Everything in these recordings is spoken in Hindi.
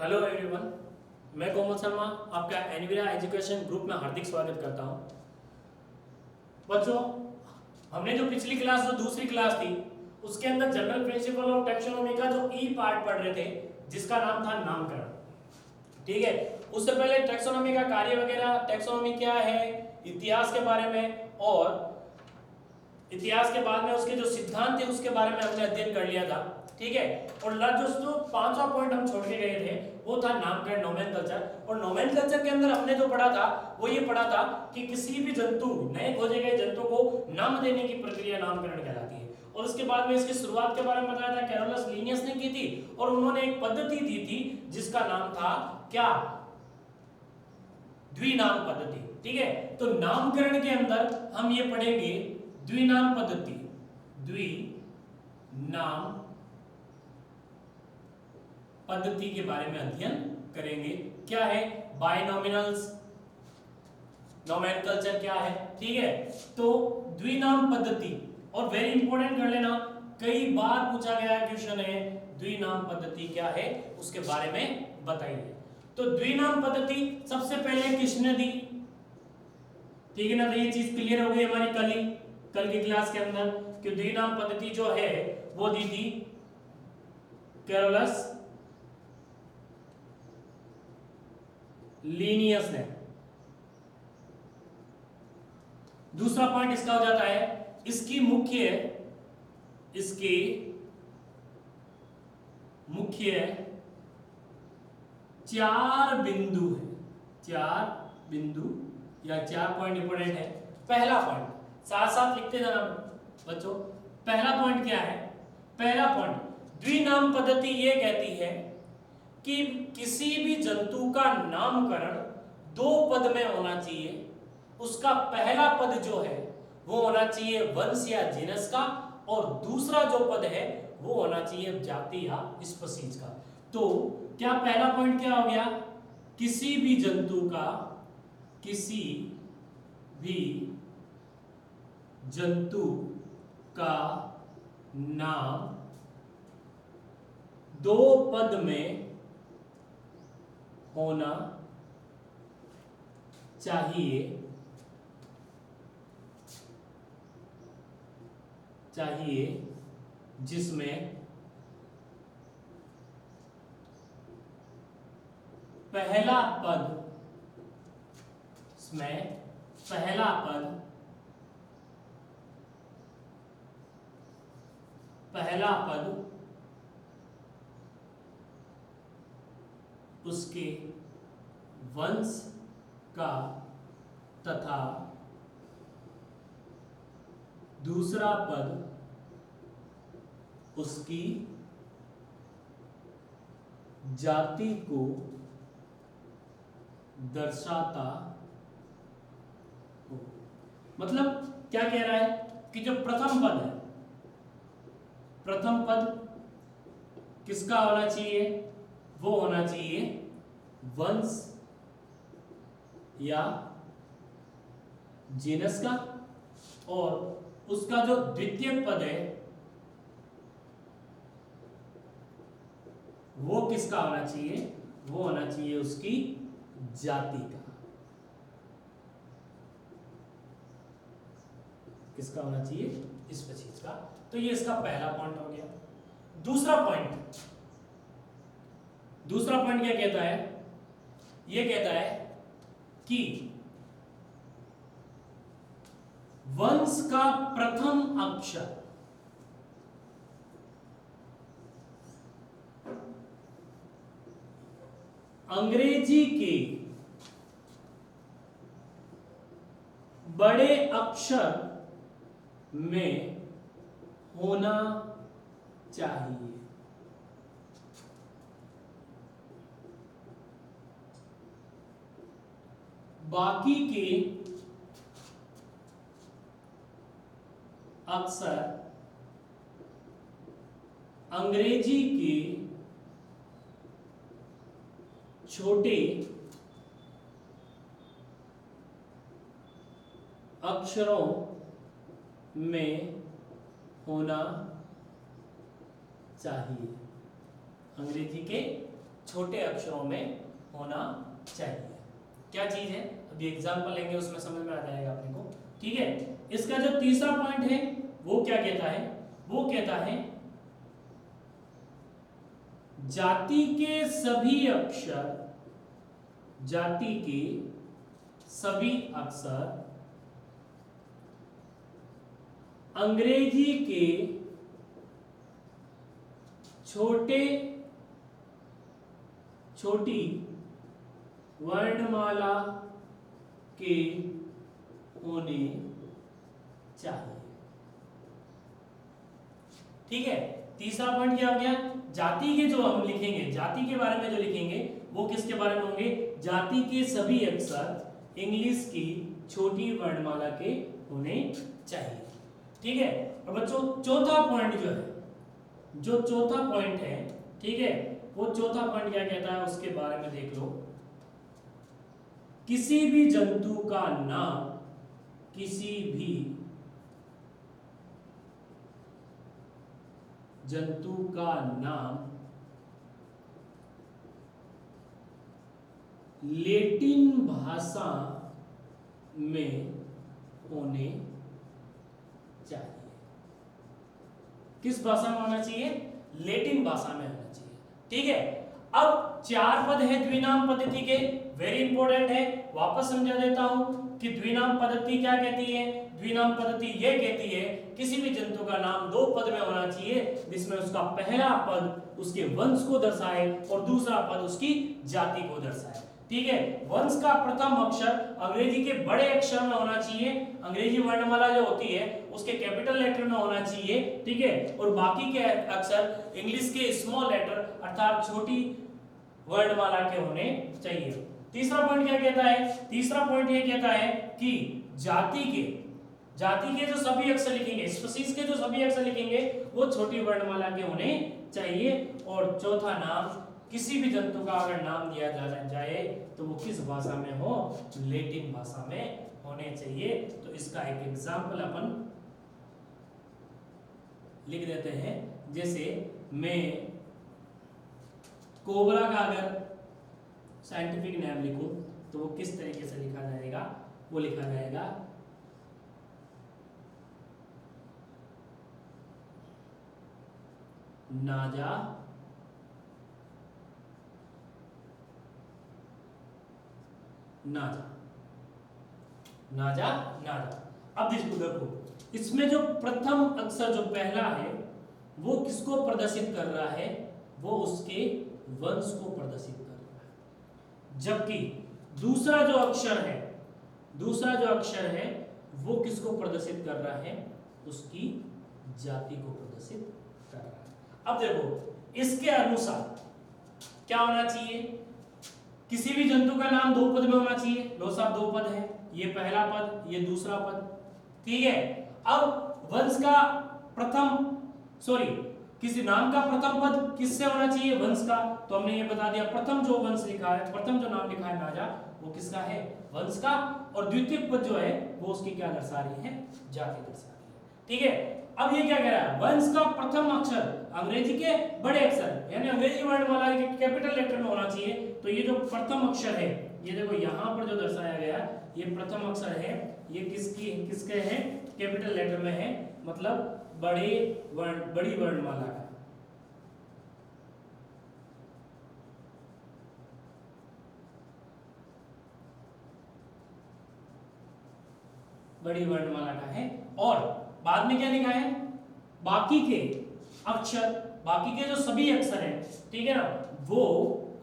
हेलो एवरीवन, मैं कोमल शर्मा आपका एनवीरा एजुकेशन ग्रुप में हार्दिक स्वागत करता हूं। बच्चों, हमने जो पिछली क्लास जो दूसरी क्लास थी उसके अंदर जनरल प्रिंसिपल ऑफ टैक्सोनॉमी का जो ई पार्ट पढ़ रहे थे जिसका नाम था नामकरण। ठीक है, उससे पहले टैक्सोनॉमी का कार्य वगैरह, टैक्सोनॉमी क्या है, इतिहास के बारे में और इतिहास के बाद में उसके जो सिद्धांत थे उसके बारे में हमने अध्ययन कर लिया था। ठीक है, और जो पांचवा पॉइंट हम छोड़ के गए थे वो था नामकरण, नोमेनकल्चर। और नोमेनकल्चर के अंदर हमने जो पढ़ा था वो ये पढ़ा था कि किसी भी जंतु, नए खोजे गए जंतु को नाम देने की प्रक्रिया नामकरण कहलाती है। और उसके बाद में इसकी शुरुआत के बारे में बताया था, कैरोलस लिनियस ने की थी और उन्होंने एक पद्धति दी थी जिसका नाम था क्या, द्विनाम पद्धति। ठीक है, तो नामकरण के अंदर हम ये पढ़ेंगे द्विनाम पद्धति, द्विनाम पद्धति के बारे में अध्ययन करेंगे। क्या है बायनोमिनल्स, नोमेनकल्चर क्या है। ठीक है, तो द्विनाम पद्धति, और वेरी इंपॉर्टेंट कर लेना, कई बार पूछा गया क्वेश्चन है द्विनाम पद्धति क्या है उसके बारे में बताइए। तो द्विनाम पद्धति सबसे पहले किसने दी, ठीक है ना। तो ये चीज क्लियर हो गई हमारी कल की क्लास के अंदर कि द्विनाम पद्धति जो है वो दी थी कैरोलस लीनियस ने। दूसरा पॉइंट इसका हो जाता है, इसकी मुख्य चार बिंदु है, चार बिंदु या 4 पॉइंट इंपोर्टेंट है। पहला पॉइंट साथ साथ लिखते जाना बच्चों। पहला पॉइंट क्या है, पहला पॉइंट द्विनाम पद्धति ये कहती है कि किसी भी जंतु का नामकरण 2 पद में होना चाहिए। उसका पहला पद जो है वो होना चाहिए वंश या जीनस का, और दूसरा जो पद है वो होना चाहिए जाति या स्पीशीज का। तो क्या पहला पॉइंट क्या हो गया, किसी भी जंतु का, किसी भी जंतु का नाम 2 पद में होना चाहिए जिसमें पहला पद उसके वंश का तथा दूसरा पद उसकी जाति को दर्शाता हो। मतलब क्या कह रहा है कि जो प्रथम पद है, प्रथम पद किसका होना चाहिए, वो होना चाहिए वंश या जीनस का, और उसका जो द्वितीय पद है वो किसका होना चाहिए, वो होना चाहिए उसकी जाति का। किसका होना चाहिए, स्पीशीज का। तो ये इसका पहला पॉइंट हो गया। दूसरा पॉइंट क्या कहता है, ये कहता है कि वंश का प्रथम अक्षर अंग्रेजी के बड़े अक्षर में होना चाहिए। बाकी के अक्षर अंग्रेजी के छोटे अक्षरों में होना चाहिए। अंग्रेजी के छोटे अक्षरों में होना चाहिए। क्या चीज है, अभी एग्जांपल लेंगे उसमें समझ में आ जाएगा अपने को। ठीक है, इसका जो तीसरा पॉइंट है वो क्या कहता है, वो कहता है जाति के सभी अक्षर, जाति के सभी अक्षर अंग्रेजी के छोटी वर्णमाला के होने चाहिए। ठीक है, तीसरा पॉइंट क्या हो गया, जाति के जो हम लिखेंगे, जाति के बारे में जो लिखेंगे वो किसके बारे में होंगे, जाति के सभी अक्षर इंग्लिश की छोटी वर्णमाला के होने चाहिए। ठीक है, और बच्चों चौथा पॉइंट जो है, जो चौथा पॉइंट है, ठीक है, वो चौथा पॉइंट क्या कहता है उसके बारे में देख लो। किसी भी जंतु का नाम, किसी भी जंतु का नाम लैटिन भाषा में होने चाहिए। किस भाषा में होना चाहिए, लैटिन भाषा में होना चाहिए। ठीक है, अब 4 पद है द्विनाम पद्धति के, वेरी इंपॉर्टेंट है, वापस समझा देता हूं कि द्विनाम पद्धति क्या कहती है। द्विनाम पद्धति यह कहती है किसी भी जंतु का नाम 2 पद में होना चाहिए, जिसमें उसका पहला पद उसके वंश को दर्शाए और दूसरा पद उसकी जाति को दर्शाए। ठीक है, वंश का प्रथम अक्षर अंग्रेजी के बड़े अक्षर में होना चाहिए, अंग्रेजी वर्णमाला जो होती है उसके कैपिटल लेटर में होना चाहिए। ठीक है, और बाकी के अक्षर इंग्लिश के स्मॉल लेटर अर्थात छोटी वर्णमाला के होने चाहिए। तीसरा पॉइंट क्या कहता है, तीसरा पॉइंट ये कहता है कि जाति के जो सभी अक्षर लिखेंगे, स्पीशीज के जो सभी अक्षर लिखेंगे वो छोटी वर्णमाला के होने चाहिए। और चौथा नाम, किसी भी जंतु का अगर नाम दिया जाए तो वो किस भाषा में हो, लैटिन भाषा में होने चाहिए। तो इसका एक एग्जाम्पल अपन लिख देते हैं, जैसे मैं कोबरा का अगर साइंटिफिक नेम लिखूं तो वो किस तरीके से लिखा जाएगा, वो लिखा जाएगा नाजा नाजा नाजा नाजा। अब देखो इसमें जो प्रथम अक्षर जो पहला है वो किसको प्रदर्शित कर रहा है, वो उसके वंश को प्रदर्शित कर रहा है, जबकि दूसरा जो अक्षर है वो किसको प्रदर्शित कर रहा है, उसकी जाति को प्रदर्शित कर रहा है। अब देखो इसके अनुसार क्या होना चाहिए, किसी भी जंतु का नाम 2 पद में होना चाहिए। लो साहब 2 पद है, ये पहला पद, ये दूसरा पद। ठीक है, अब वंश का किसी नाम का प्रथम पद किससे होना चाहिए, वंश का। तो हमने ये बता दिया, प्रथम जो वंश लिखा है, प्रथम जो नाम लिखा है नाजा, वो किसका है, वंश का। और द्वितीय पद जो है वो उसकी क्या दर्शा रही है, जाति दर्शा रही है। ठीक है, अब ये क्या कह रहा है, वंश का प्रथम अक्षर अंग्रेजी के बड़े अक्षर यानी अंग्रेजी वर्णमाला के कैपिटल लेटर में होना चाहिए। तो ये जो प्रथम अक्षर है, ये देखो यहां पर जो दर्शाया गया ये प्रथम अक्षर है, ये किसके है, कैपिटल लेटर में है, मतलब बड़ी वर्णमाला का। बड़ी वर्णमाला का है। और बाद में क्या लिखा है, बाकी के जो सभी अक्षर हैं, ठीक है ना, वो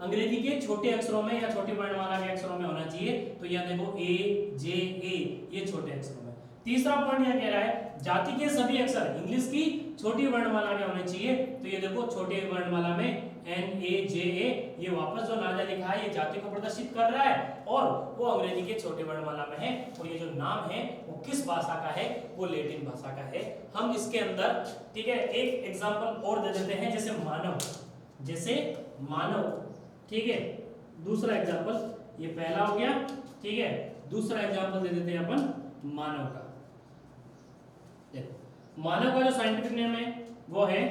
अंग्रेजी के छोटे अक्षरों में या छोटी वर्णमाला के अक्षरों में होना चाहिए। तो यह देखो ए जे ए, ये छोटे अक्षरों में। तीसरा पॉइंट यह कह रहा है जाति के सभी अक्षर इंग्लिश की छोटी वर्णमाला के होने चाहिए। तो ये देखो छोटे वर्णमाला में एन ए जे ए, ये वापस जो नाजा लिखा है ये जाति को प्रदर्शित कर रहा है और वो अंग्रेजी के छोटे वर्णमाला में है। और ये जो नाम है वो किस भाषा का है, वो लैटिन भाषा का है। हम इसके अंदर, ठीक है, एक एग्जांपल और दे देते हैं, जैसे मानव। ठीक है, दूसरा एग्जांपल, ये पहला हो गया, ठीक है, दूसरा एग्जांपल दे देते हैं अपन मानव का। देखो मानव का जो साइंटिफिक नेम है वो है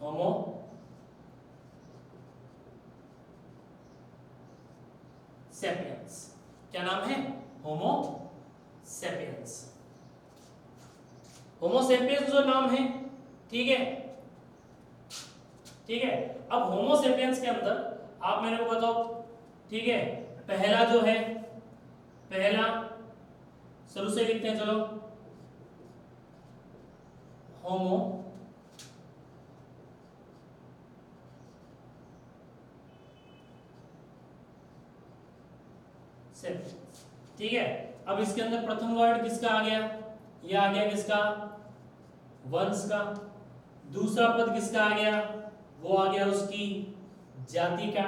होमो सेपियंस। क्या नाम है? होमो सेपियंस। होमो सेपियंस जो नाम है, ठीक है, ठीक है। अब होमो सेपियंस के अंदर आप मेरे को बताओ, ठीक है, पहला जो है, पहला शुरू से लिखते हैं, चलो, होमो सेपियंस, ठीक है। अब इसके अंदर प्रथम वर्ड किसका आ गया? ये आ गया किसका? वंश का। दूसरा पद किसका आ गया? वो आ गया उसकी जाति का।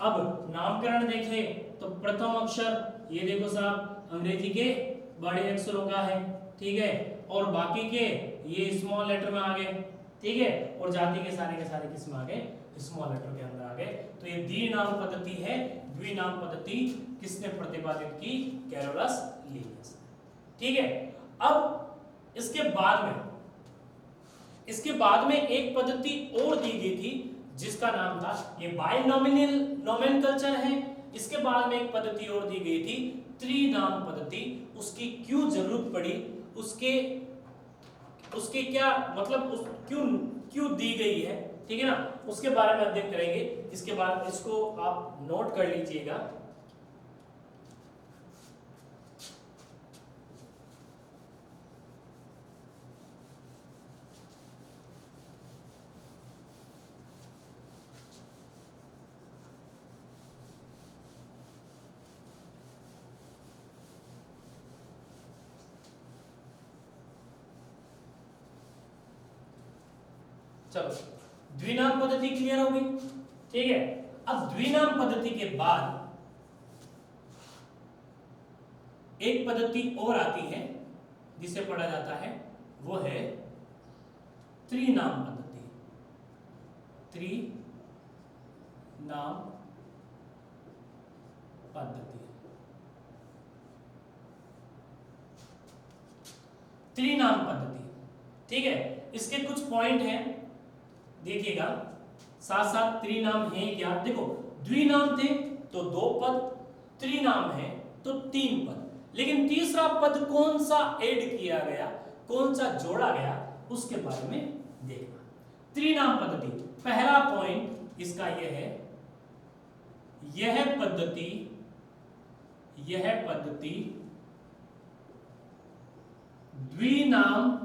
अब नामकरण देखें तो प्रथम अक्षर ये देखो साहब अंग्रेजी के बड़े अक्षरों का है, ठीक है, और बाकी के ये स्मॉल लेटर में आ गए, ठीक है, और जाति के सारे किसमें आ गए? स्मॉल लेटर के अंदर आ गए। तो ये द्विनाम पद्धति है। द्विनाम पद्धति किसने प्रतिपादित की? कैरोलस लिनियस, ठीक है। अब इसके बाद में एक पद्धति और दी गई थी जिसका नाम था, ये बाइनोमिनल नोमेनकल्चर है। इसके बाद में एक पद्धति और दी गई थी त्रिनाम पद्धति। उसकी क्यों जरूरत पड़ी, उसके क्या मतलब, क्यों दी गई है, ठीक है ना, उसके बारे में अध्ययन करेंगे। इसके बाद इसको आप नोट कर लीजिएगा। चलो, द्विनाम पद्धति क्लियर हो गई, ठीक है। अब द्विनाम पद्धति के बाद एक पद्धति और आती है जिसे पढ़ा जाता है, वो है त्रिनाम पद्धति। त्रिनाम पद्धति, त्रिनाम पद्धति, ठीक है। इसके कुछ पॉइंट हैं, देखिएगा साथ साथ। त्रिनाम है क्या? देखो, द्विनाम थे तो 2 पद, त्रिनाम है तो 3 पद, लेकिन तीसरा पद कौन सा ऐड किया गया, कौन सा जोड़ा गया, उसके बारे में देखना। त्रिनाम पद्धति, पहला पॉइंट इसका यह है, यह पद्धति द्विनाम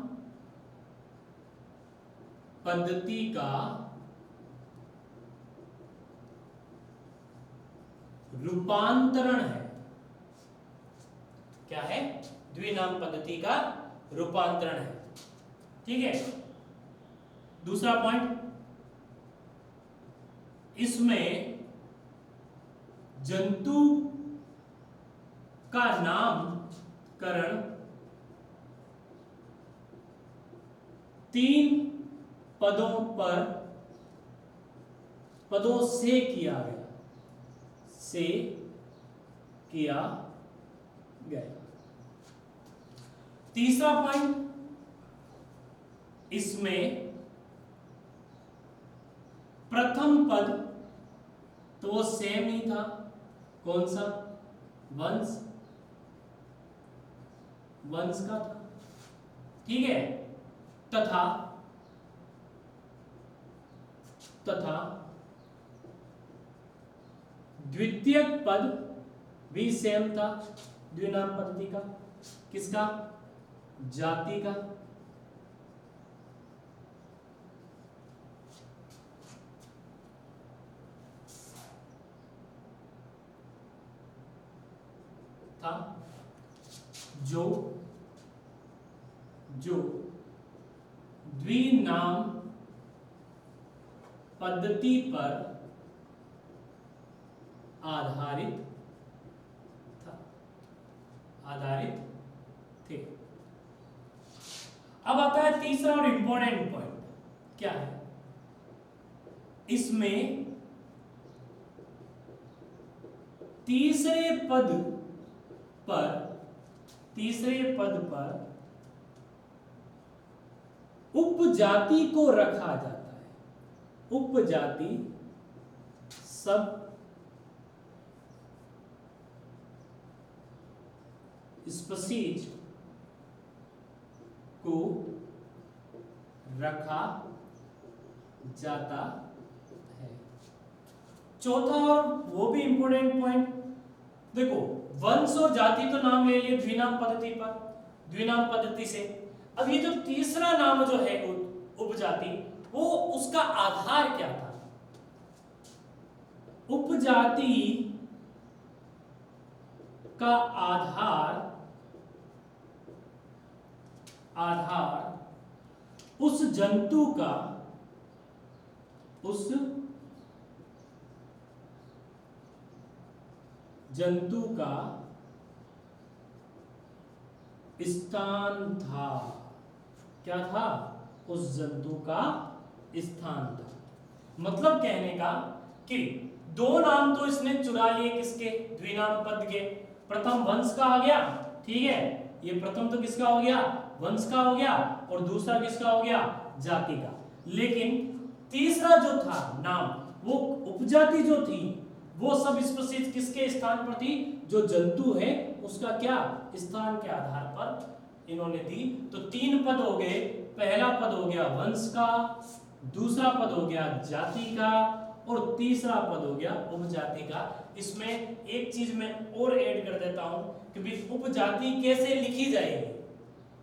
पद्धति का रूपांतरण है। क्या है? द्विनाम पद्धति का रूपांतरण है, ठीक है। दूसरा पॉइंट, इसमें जंतु का नामकरण 3 पदों से किया गया, तीसरा पॉइंट, इसमें प्रथम पद तो वो सेम ही था, कौन सा? वंश का था, ठीक है। तथा द्वितीय पद भी सेम था द्विनाम पद्धति का। किसका? जाति का। था जो द्विनाम पद्धति पर आधारित थे। अब आता है तीसरा और इंपॉर्टेंट पॉइंट, क्या है? इसमें तीसरे पद पर उपजाति को रखा जाता है। उपजाति सब स्पीशीज को रखा जाता है। चौथा और वो भी इंपॉर्टेंट पॉइंट देखो, वंश और जाति तो नाम ले लिए द्विनाम पद्धति पर, द्विनाम पद्धति से। अब ये जो तीसरा नाम जो है उपजाति, वो उसका आधार क्या था? उपजाति का आधार उस जंतु का, उस जंतु का स्थान था। क्या था? उस जंतु का स्थान था। मतलब कहने का कि दो नाम तो इसने चुरा लिए, किसके? द्विनाम पद के। प्रथम वंश का आ गया, ठीक है, ये प्रथम तो किसका हो गया? वंश का हो गया, और दूसरा किसका हो गया? जाति का। लेकिन तीसरा जो था नाम, वो उपजाति जो थी, वो सब स्पीशीज किसके स्थान पर थी? जो जंतु है उसका क्या स्थान के आधार पर इन्होंने दी। तो तीन पद हो गए। पहला पद हो गया वंश का, दूसरा पद हो गया जाति का, और तीसरा पद हो गया उपजाति का। इसमें एक चीज मैं और ऐड कर देता हूं कि भाई उपजाति कैसे लिखी जाएगी।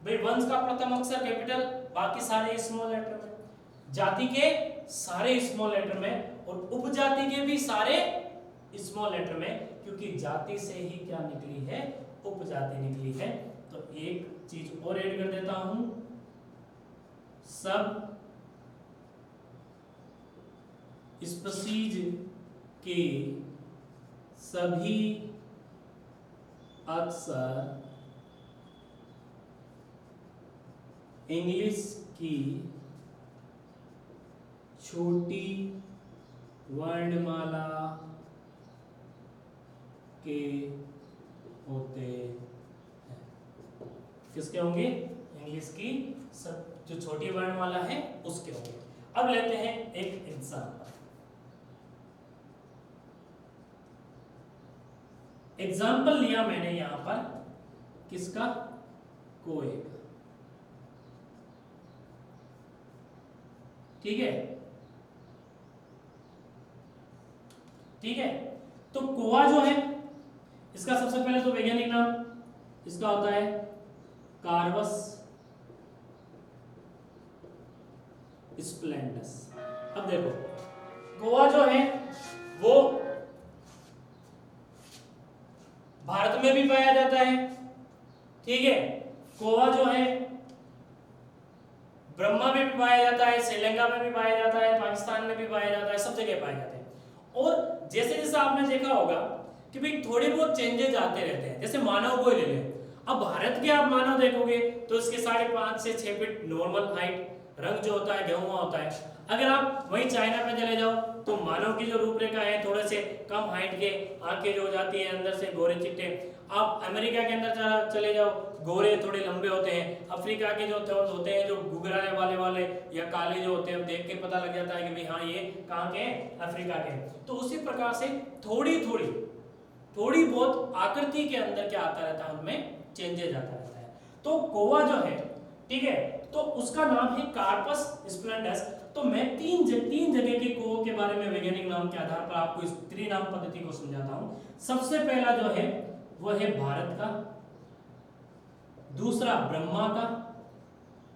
भाई वंश का प्रथम अक्षर कैपिटल, बाकी सारे स्मॉल लेटर में, जाति के सारे स्मॉल लेटर में, और उपजाति के भी सारे स्मॉल लेटर में, क्योंकि जाति से ही क्या निकली है? उपजाति निकली है। तो एक चीज और ऐड कर देता हूं, सब स्पीशीज के सभी अक्षर इंग्लिश की छोटी वर्णमाला के होते हैं। किसके होंगे? इंग्लिश की सब जो छोटी वर्णमाला है उसके होंगे। अब लेते हैं एक एग्जांपल। एग्जाम्पल लिया मैंने यहां पर किसका? कोए का, ठीक है, ठीक है। तो कोआ जो है, इसका सबसे पहले तो वैज्ञानिक नाम इसका होता है कार्वस स्प्लेंडस। अब देखो, कोआ जो है वो भारत में भी पाया जाता है, ठीक है। कोआ जो है ब्रह्मा में भी पाया जाता है, श्रीलंका में भी पाया जाता है, पाकिस्तान में भी पाया जाता है, सब जगह पाए जाते हैं। और जैसे जैसे आपने देखा होगा कि भाई थोड़े बहुत चेंजेस आते रहते हैं। जैसे मानव को ले लें, अब भारत के आप मानव देखोगे तो इसके 5.5 से 6 फीट नॉर्मल हाइट, रंग जो होता है गेहुआ होता है। अगर आप वहीं चाइना पे चले जाओ तो मानव की जो रूपरेखा है थोड़े से कम हाइट के, आंखें जो हो जाती है अंदर से गोरे चिट्टे। आप अमेरिका के अंदर चले जाओ, गोरे थोड़े लंबे होते हैं। अफ्रीका के जो होते हैं जो गुगराने वाले या काले जो होते हैं, देख के पता लग जाता है कि भाई हाँ ये कहाँ के? अफ्रीका के। तो उसी प्रकार से थोड़ी बहुत आकृति के अंदर क्या आता रहता है, उनमें चेंजेस आता रहता है। तो कोआ जो है, ठीक है, तो उसका नाम है कार्पस स्प्लेंडस। तो मैं तीन जगह के कोओ के बारे में वैज्ञानिक नाम के आधार पर आपको इस त्रिनाम पद्धति को समझाता हूं। सबसे पहला जो है वो है भारत का, दूसरा ब्रह्मा का,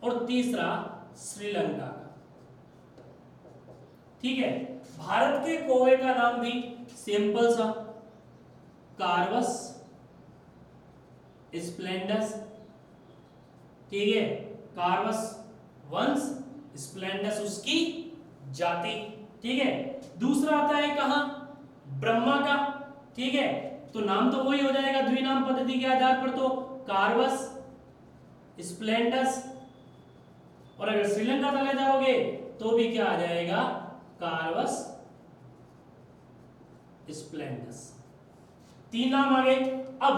और तीसरा श्रीलंका का, ठीक है। भारत के कोए का नाम भी सिंपल सा कार्वस स्प्लेंडस, ठीक है। कार्वस वंश, स्प्लेंडस उसकी जाति, ठीक है। दूसरा आता है कहां? ब्रह्मा का, ठीक है। तो नाम तो वही हो जाएगा द्विनाम पद्धति के आधार पर, तो कार्वस स्प्लेंडस। और अगर श्रीलंका चले जाओगे तो भी क्या आ जाएगा? कार्वस स्प्लेंडस। तीन नाम आ गए। अब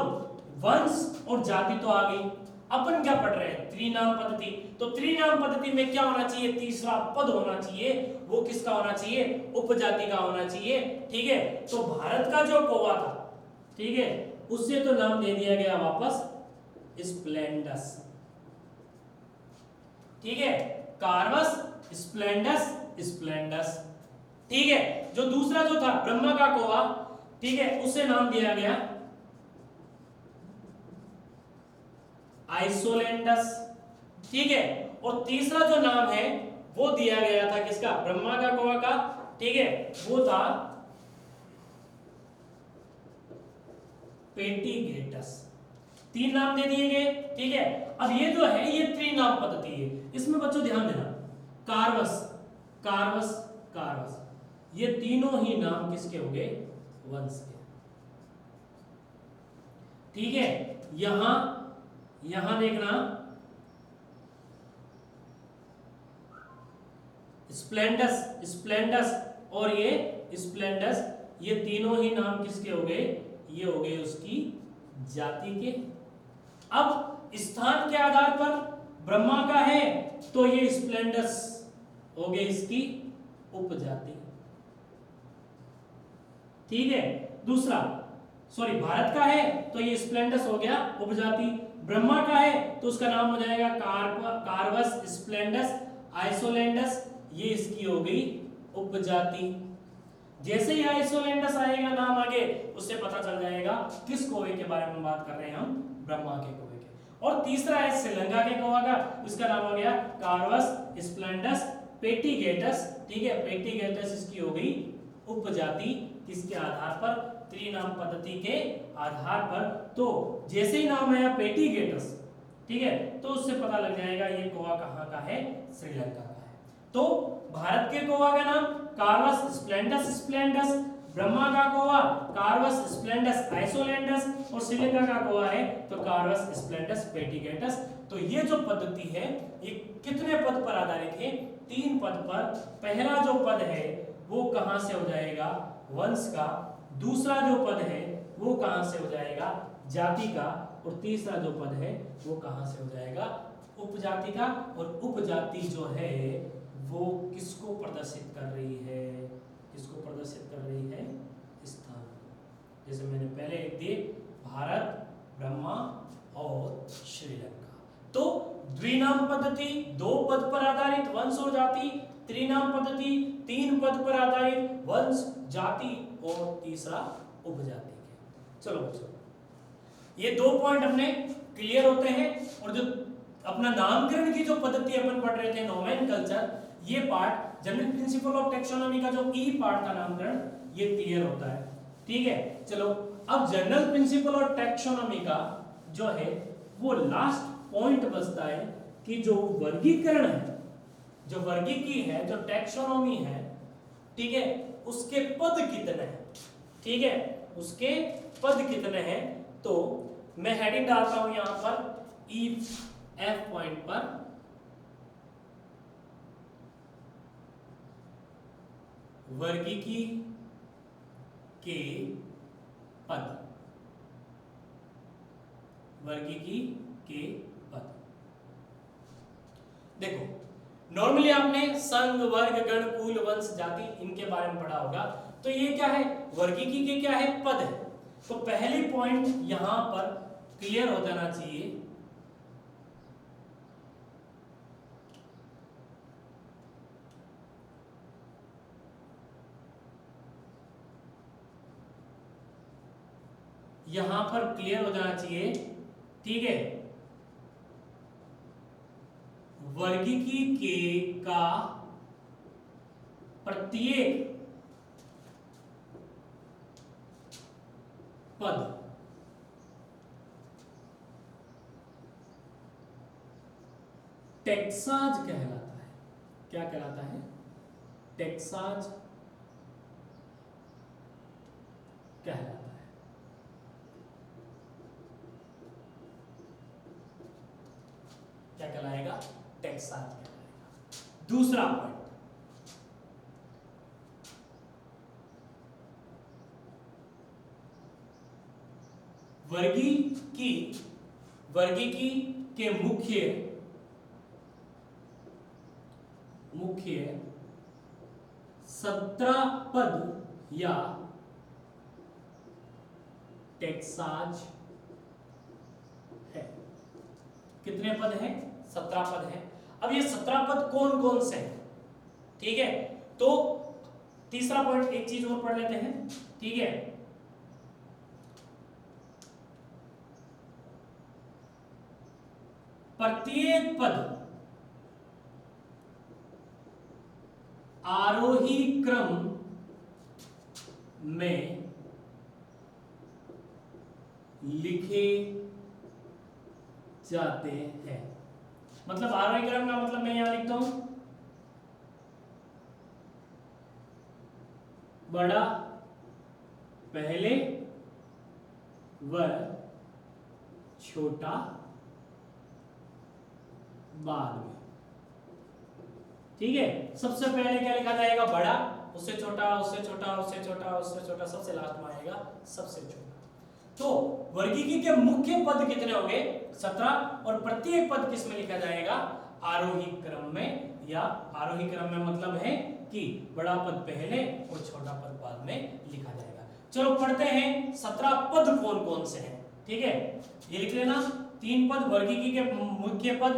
वंश और जाति तो आ गई। अपन क्या पढ़ रहे हैं? त्रिनाम पद्धति। तो त्रिनाम पद्धति में क्या होना चाहिए? तीसरा पद होना चाहिए। वो किसका होना चाहिए? उपजाति का होना चाहिए, ठीक है। तो भारत का जो कोवा था, ठीक है, उससे तो नाम दे दिया गया वापस स्प्लेंडस। ठीक है, कार्वस स्प्लेंडस स्प्लेंडस। ठीक है, जो दूसरा जो था ब्रह्मा का कौवा, ठीक है, उसे नाम दिया गया आइसोलेंडस। ठीक है, और तीसरा जो नाम है वो दिया गया था किसका, ब्रह्मा का कौवा का, ठीक है, वो था पेटिगेटस। तीन नाम दे दिए गए। ठीक है, अब ये जो है ये त्रिनाम पद्धति है। इसमें बच्चों ध्यान देना, कार्वस कार्वस कार्वस, ये तीनों ही नाम किसके हो गए, वंश के। ठीक है, यहां देखना स्प्लेंडस स्प्लेंडस और ये स्प्लेंडस, ये तीनों ही नाम किसके हो गए, ये हो गए उसकी जाति के। अब स्थान के आधार पर ब्रह्मा का है तो ये स्प्लेंडस हो गए इसकी उपजाति। ठीक है, दूसरा सॉरी भारत का है तो ये स्प्लेंडस हो गया उपजाति, ब्रह्मा का है तो उसका नाम हो जाएगा कार्वस स्प्लेंडस आइसोलेंडस, ये इसकी हो गई उपजाति। जैसे ही आइसोलेंडस आएगा नाम आगे, उससे पता चल जाएगा किस कौवे के बारे में बात कर रहे हैं हम, ब्रह्मा के कौवे के। और तीसरा है श्रीलंका के कौवा का, उसका नाम हो गया कार्वस स्प्लेंडस पेटिगेटस। ठीक है, पेटिगेटस इसकी हो गई उपजाति, किसके आधार पर, त्रिनाम पद्धति के आधार पर। तो जैसे ही नाम आया पेटिगेटस, ठीक है, तो उससे पता लग जाएगा ये कौवा कहाँ का है, श्रीलंका का है। तो भारत के कौवा का नाम कार्वस स्प्लेंडस स्प्लेंडस, ब्रह्मा का कौवा कार्वस स्प्लेंडस आइसोलेंडस, और श्रीलंका का कौवा है तो कार्वस स्प्लेंडस पेटिगेटस। तो ये जो पद्धति है ये कितने पद पर आधारित है, 3 पद पर। पहला जो पद है वो कहां से हो जाएगा, वंश का। दूसरा जो पद है वो कहां से हो जाएगा, जाति का। और तीसरा जो पद है वो कहां से हो जाएगा, उपजाति का। और उपजाति जो है वो किसको प्रदर्शित कर रही है, किसको प्रदर्शित कर रही है, स्थान। जैसे मैंने पहले एक दिए भारत, ब्रह्मा और श्रीलंका। तो द्विनाम पद्धति 2 पद पर आधारित वंश और जाति, त्रिनाम पद्धति 3 पद पर आधारित वंश जाति और तीसरा उपजाति के। चलो बच्चों, ये 2 पॉइंट अपने क्लियर होते हैं। और जो अपना नामकरण की जो पद्धति अपन पढ़ रहे थे, नोमेनकल्चर, ये part general principle of taxonomy का जो ई पार्ट था नामकरण, ये क्लियर होता है। ठीक है, चलो अब जनरल प्रिंसिपल ऑफ टेक्सोनॉमी का जो है वो लास्ट पॉइंट बचता है कि जो वर्गीकरण है, जो वर्गीकी है, जो टेक्सोनॉमी है, ठीक है, उसके पद कितने हैं। ठीक है, उसके पद कितने हैं। तो मैं हेडिंग डालता हूं यहां पर ई एफ पॉइंट पर, वर्गीकी के पद, वर्गीकी के पद। देखो नॉर्मली आपने संघ, वर्ग, गण, कुल, वंश, जाति इनके बारे में पढ़ा होगा। तो ये क्या है, वर्गीकी के क्या है, पद है। तो पहली पॉइंट यहां पर क्लियर हो जाना चाहिए, यहां पर क्लियर हो जाना चाहिए। ठीक है, वर्गीकी के का प्रत्येक पद टेक्साज कहलाता है। क्या कहलाता है, टेक्साज कहलाता है। क्या कहलाएगा, टेक्साज कहलाएगा। दूसरा पॉइंट, वर्गीकी के मुख्य 17 पद या टेक्साज है। कितने पद हैं? 17 पद हैं। अब ये 17 पद कौन कौन से हैं? ठीक है, तो तीसरा पॉइंट एक चीज और पढ़ लेते हैं। ठीक है, प्रत्येक पद आरोही क्रम में लिखे जाते हैं। मतलब आरोही क्रम का मतलब मैं यहां लिखता हूं, बड़ा पहले व छोटा बाद में। ठीक है, सबसे पहले क्या लिखा जाएगा? बड़ा, उससे छोटा, उससे छोटा, उससे छोटा, उससे छोटा, सबसे लास्ट में आएगा सबसे छोटा। तो वर्गीकी के मुख्य पद कितने होंगे? 17, और प्रत्येक पद किस में लिखा जाएगा? आरोही क्रम में, या आरोही क्रम में मतलब है कि बड़ा पद पहले और छोटा पद बाद में लिखा जाएगा। चलो पढ़ते हैं 17 पद कौन कौन से हैं। ठीक है, ये लिख लेना। 3 पद वर्गीकी के मुख्य पद,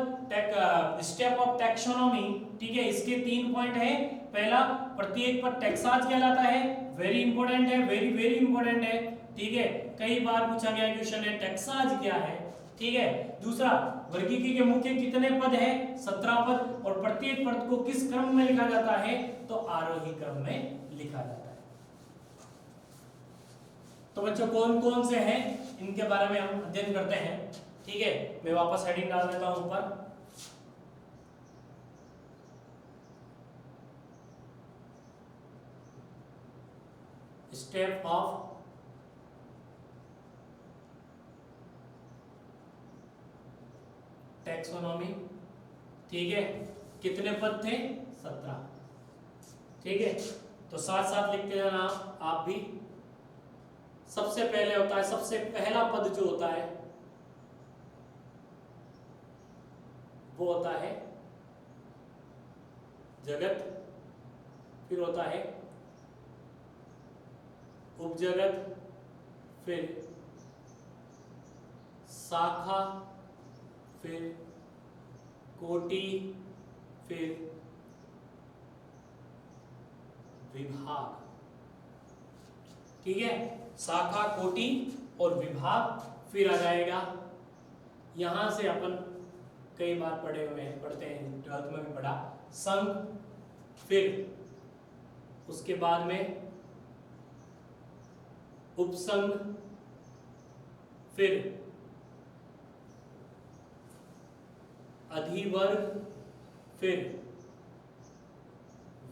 स्टेप ऑफ टैक्सोनॉमी। ठीक है, इसके 3 पॉइंट है। पहला, प्रत्येक पद टैक्साज कहलाता है। वेरी इंपॉर्टेंट है, वेरी वेरी इंपॉर्टेंट है। ठीक है, कई बार पूछा गया क्वेश्चन है, टैक्साज क्या है। ठीक है, दूसरा, वर्गीकी के मुख्य कितने पद हैं? 17 पद, और प्रत्येक पद को किस क्रम में लिखा जाता है? तो आरोही क्रम में लिखा जाता है। तो बच्चों कौन कौन से हैं इनके बारे में हम अध्ययन करते हैं। ठीक है, मैं वापस हेडिंग डाल देता हूं ऊपर। Step of taxonomy. ठीक है, कितने पद थे? 17। ठीक है, तो साथ साथ लिखते जाना आप भी। सबसे पहले होता है, सबसे पहला पद जो होता है वो होता है जगत, फिर होता है उपजगत, फिर शाखा, फिर कोटि, फिर विभाग। ठीक है, शाखा, कोटि और विभाग। फिर आ जाएगा, यहां से अपन कई बार पढ़े हुए हैं, पढ़ते हैं, 12th में भी पढ़ा, संघ। फिर उसके बाद में उपसंघ, फिर अधिवर्ग, फिर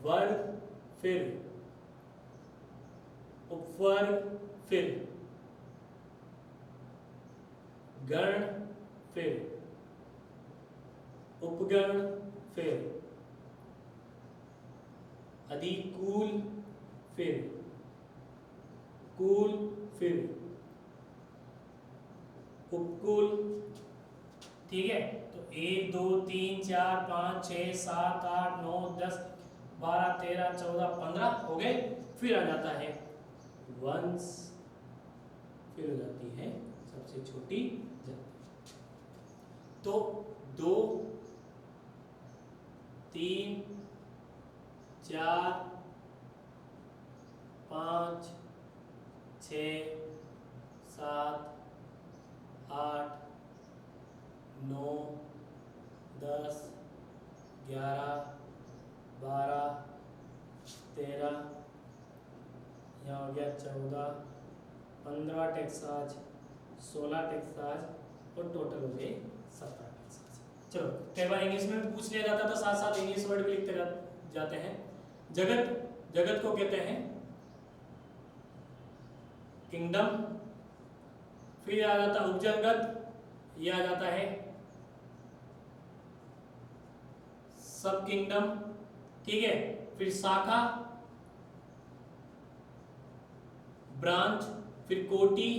वर्ग, फिर उपवर्ग, फिर गण, फिर उपगण, फिर अधिकूल, फिर कुल, फिर उपकुल। ठीक है, तो 1 2 3 4 5 6 7 8 9 10 12 13 14 15 हो गए। फिर आ जाता है वंश, फिर हो जाती है सबसे छोटी जाति। तो 2 3 4 5 6 7 8 9 10 11 12 13, यहाँ हो गया 14 15 टेक्साज, 16 टेक्साज और टोटल हो गए 17 टेक्साज। चलो, कई बार इंग्लिश में भी पूछ लिया जाता है तो साथ साथ इंग्लिश वर्ड भी लिखते जाते हैं। जगत, जगत को कहते हैं किंगडम। फिर आ जाता है उपजगत, यह आ जाता है सब किंगडम। ठीक है, फिर शाखा, ब्रांच, फिर कोटि,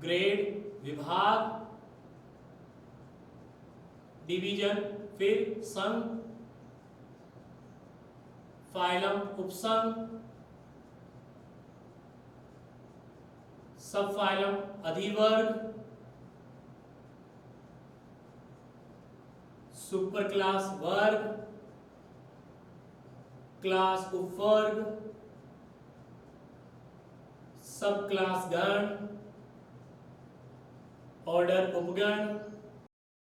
ग्रेड, विभाग, डिवीजन, फिर संघ, फाइलम, उपसंघ, सब फाइलम, अधिवर्ग, सुपर क्लास वर्ग, क्लास उपवर्ग, सब क्लास गण, ऑर्डर उपगण,